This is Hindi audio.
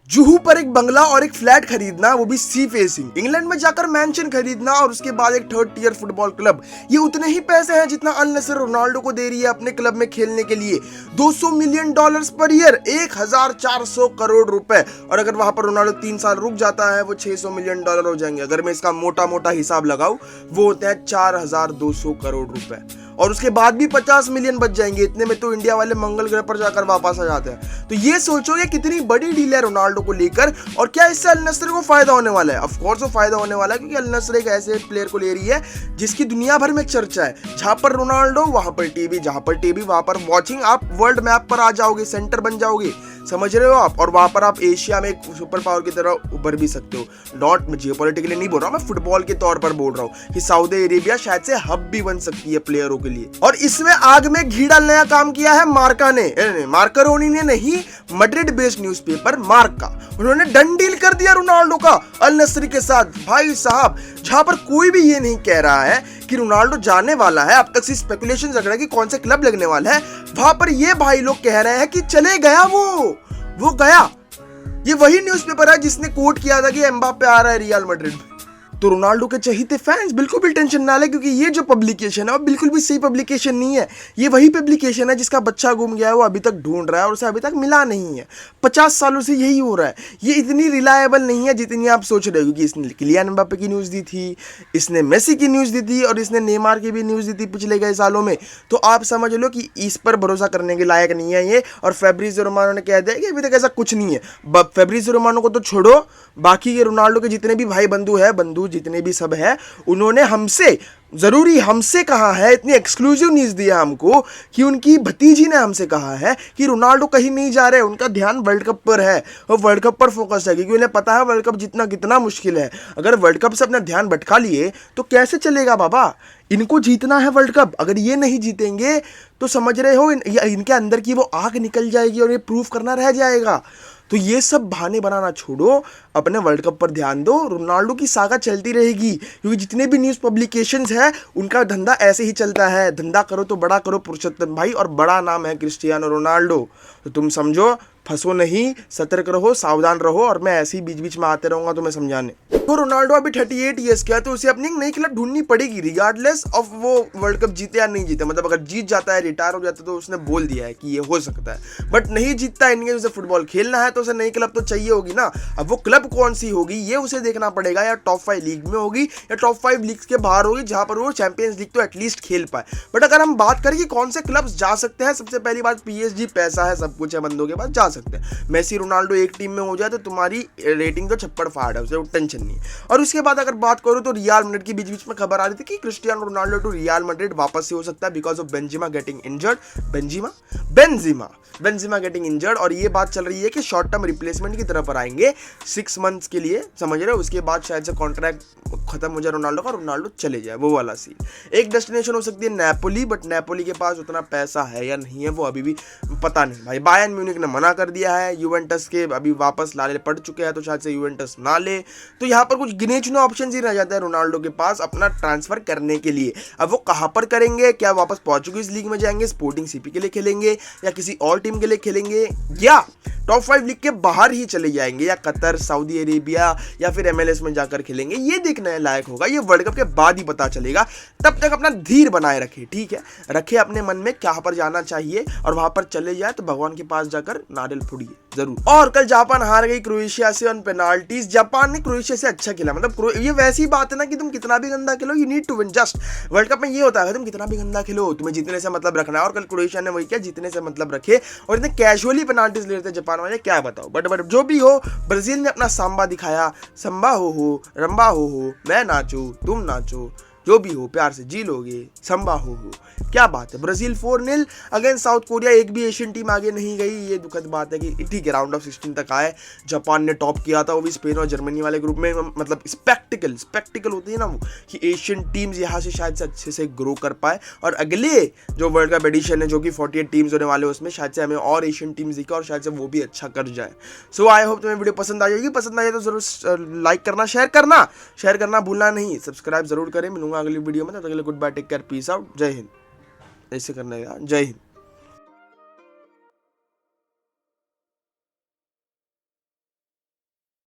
जुहू पर एक बंगला और एक फ्लैट खरीदना, वो भी सी फेसिंग। इंग्लैंड में जाकर मैंशन खरीदना और उसके बाद एक थर्ड टियर फुटबॉल क्लब। ये उतने ही पैसे हैं जितना अल नसर रोनाल्डो को दे रही है अपने क्लब में खेलने के लिए। $200 मिलियन पर ईयर, 1400 करोड़ रुपए। और अगर वहां पर रोनाल्डो 3 साल रुक जाता है वो $600 मिलियन हो जाएंगे। अगर मैं इसका मोटा मोटा हिसाब लगाऊं वो होते हैं 4200 करोड़ रुपए। और उसके बाद भी 50 मिलियन बच जाएंगे। इतने में तो इंडिया वाले मंगल ग्रह पर जाकर वापस आ जाते हैं। तो ये सोचो ये कितनी बड़ी डील है रोनाल्डो को लेकर, और क्या इससे अल नसर को फायदा होने वाला है? ऑफ कोर्स वो फायदा होने वाला है, क्योंकि अल नसर एक ऐसे प्लेयर को ले रही है जिसकी दुनिया भर में चर्चा है। जहां पर रोनाल्डो वहां पर टीवी, जहां पर टीवी वहां पर वॉचिंग। आप वर्ल्ड मैप पर आ जाओगे, सेंटर बन जाओगे, समझ रहे हो आप? और वहां पर आप एशिया में एक सुपर पावर की तरह उभर भी सकते हो। नॉट जियोपॉलिटिकली नहीं बोल रहा, मैं फुटबॉल के तौर पर बोल रहा हूँ कि सऊदी अरेबिया शायद से हब भी बन सकती है प्लेयरों के लिए। और इसमें आग में घी डाल नया काम किया है मार्का ने, मार्करोनी ने नहीं, मैड्रिड बेस्ड न्यूज़पेपर मार्का। उन्होंने डन डील कर दिया रोनाल्डो का अल नसर के साथ। भाई साहब, जहां पर कोई भी ये नहीं कह रहा है कि रोनाल्डो जाने वाला है, अब तक से स्पेकुलेशन चल रहा है कि कौन से क्लब लगने वाला है, वहां पर ये भाई लोग कह रहे हैं कि चले गया वो गया। ये वही न्यूज़पेपर है जिसने कोट किया था कि एम्बाप्पे आ रहा है रियल मैड्रिड में। तो रोनाल्डो के चाहते फैंस बिल्कुल भी टेंशन ना ले, क्योंकि ये जो पब्लिकेशन है वो बिल्कुल भी सही पब्लिकेशन नहीं है। ये वही पब्लिकेशन है जिसका बच्चा गुम गया है, वो अभी तक ढूंढ रहा है और उसे अभी तक मिला नहीं है। 50 सालों से यही हो रहा है। ये इतनी रिलायबल नहीं है जितनी आप सोच रहे हो, क्योंकि इसने किलियन एम्बाप्पे की न्यूज़ दी थी, इसने मेसी की न्यूज़ दी थी और इसने नेमार की भी न्यूज़ दी थी पिछले कई सालों में। तो आप समझ लो कि इस पर भरोसा करने के लायक नहीं है ये। और फैब्रिज़ियो रोमानो ने कह दिया कि अभी तक ऐसा कुछ नहीं है। फैब्रिज़ियो रोमानो को तो छोड़ो, बाकी के रोनाल्डो के जितने भी भाई बंधु जितने भी सब है, उन्होंने हमसे कहा है, इतनी एक्सक्लूसिव न्यूज़ दिया हमको कि उनकी भतीजी ने हमसे कहा है कि रोनाल्डो कहीं नहीं जा रहे, उनका ध्यान वर्ल्ड कप पर है, वो वर्ल्ड कप पर फोकस है, क्योंकि उन्हें पता है वर्ल्ड कप जीतना कितना मुश्किल है। अगर वर्ल्ड कप से अपना ध्यान भटका लिए तो कैसे चलेगा बाबा? इनको जीतना है वर्ल्ड कप। अगर ये नहीं जीतेंगे तो समझ रहे हो इनके अंदर की वो आग निकल जाएगी और ये प्रूफ करना रह जाएगा। तो ये सब बहाने बनाना छोड़ो, अपने वर्ल्ड कप पर ध्यान दो। रोनाल्डो की सागा चलती रहेगी, क्योंकि जितने भी न्यूज़ पब्लिकेशंस है उनका धंधा ऐसे ही चलता है। धंधा करो तो बड़ा करो पुरुषोत्तम भाई, और बड़ा नाम है क्रिस्टियानो रोनाल्डो। तो तुम समझो, फंसो नहीं, सतर्क रहो, सावधान रहो। और मैं ऐसे ही बीच बीच में आते रहूंगा तुम्हें समझाने। तो रोनाल्डो अभी 38 ईयर्स का है, तो उसे अपनी एक नई क्लब ढूंढनी पड़ेगी, रिगार्डलेस ऑफ वो वर्ल्ड कप जीते या नहीं जीते। मतलब अगर जीत जाता है, रिटायर हो जाता है, तो उसने बोल दिया है कि ये हो सकता है। बट नहीं जीतता, इंडिया उसे फुटबॉल खेलना है, तो उसे नई क्लब तो चाहिए होगी ना। अब वो क्लब कौन सी होगी ये उसे देखना पड़ेगा। या टॉप 5 लीग में होगी या टॉप 5 लीग के बाहर होगी, जहां पर वो चैंपियंस लीग तो एटलीस्ट खेल पाए। बट अगर हम बात करें कि कौन से क्लब्स जा सकते हैं, सबसे पहली बात PSG, पैसा है, सब कुछ है, बंदों के पास, जा सकते हैं। मेसी रोनाल्डो एक टीम में हो जाए तो तुम्हारी रेटिंग तो छप्पड़ फाड़ है, उसे टेंशन नहीं है। और उसके बाद अगर बात करूं तो रियल मैड्रिड की बीच बीच में खबर आ रही थी कि Cristiano Ronaldo to Real Madrid वापस से हो सकता है because of Benzema getting injured. Benzema getting injured. और ये बात चल रही है कि शॉर्ट टर्म रिप्लेसमेंट की तरफ पर आएंगे 6 मंथ्स के लिए, समझ रहे हो? उसके बाद शायद से कॉन्ट्रैक्ट खत्म हो जाए रोनाल्डो का, रोनाल्डो चले जाए, वो वाला सीन। एक डेस्टिनेशन हो सकती है नेपोली, बट नेपोली के पास उतना पैसा है या नहीं है वो अभी भी पता नहीं भाई। बायर्न म्यूनिख ने मना कर दिया है, यूवेंटस के अभी वापस लाले पड़ चुके हैं, तो शायद से यूवेंटस ना ले। तो यहाँ पर कुछ गिने चुने ऑप्शन ही रह जाते हैं रोनाल्डो के पास अपना ट्रांसफर करने के लिए। अब वो कहाँ पर करेंगे? क्या वापस पोर्चुगीज लीग में जाएंगे, स्पोर्टिंग CP के लिए खेलेंगे, या किसी और टीम के लिए खेलेंगे, या टॉप 5 लीग के बाहर ही चले जाएंगे, या कतर, सऊदी अरेबिया या फिर MLS में जाकर खेलेंगे? ये देखने लायक होगा, ये वर्ल्ड कप के बाद ही पता चलेगा। तब तक अपना धीर बनाए रखे, ठीक है? रखे अपने मन में कहाँ पर जाना चाहिए, और वहां पर चले जाए तो भगवान के पास जाकर नारियल फोड़िए जरूर। और कल जापान हार गई क्रोएशिया से ऑन पेनाल्टीज। जापान ने क्रोएशिया से अच्छा खेला, मतलब ये वैसी बात है ना कि तुम कितना भी गंदा खेलो, you need to win. Just world cup में ये होता है, तुम कितना भी गंदा खेलो, तुम्हें जीतने से मतलब रखना है। और कल क्रोएशिया ने वही किया, जीतने से मतलब रखे, और इतने कैजुअली पेनाल्टीज ले रहे थे जापान वाले, क्या बताओ। बट जो भी हो, ब्राजील ने अपना सांबा दिखाया। संबा हो रंबा हो, मैं नाचू तुम नाचो, जो भी हो प्यार से जी लोगे, संबा हो, क्या बात है। Brazil 4-0 against south Korea. एक भी एशियन टीम आगे नहीं गई, ये दुखद बात है कि ठीक है राउंड ऑफ 16 तक आए। जापान ने टॉप किया था, वो भी स्पेन और जर्मनी वाले ग्रुप में। मतलब स्पेक्टिकल होती है ना वो, कि एशियन टीम्स यहाँ से शायद से अच्छे से ग्रो कर पाए, और अगले जो वर्ल्ड कप एडिशन है जो कि 48 टीम्स होने वाले, उसमें शायद से हमें और एशियन टीम्स दिखे और शायद से वो भी अच्छा कर जाए। सो आई होप तुम्हें वीडियो पसंद आ जाएगी। पसंद आ जाए तो जरूर लाइक करना, शेयर करना भूलना नहीं। सब्सक्राइब जरूर करें। मिलूंगा अगली वीडियो में, तब तक के लिए good bye, take care, peace out, जय हिंद। ऐसे करना है यार, जय हिंद।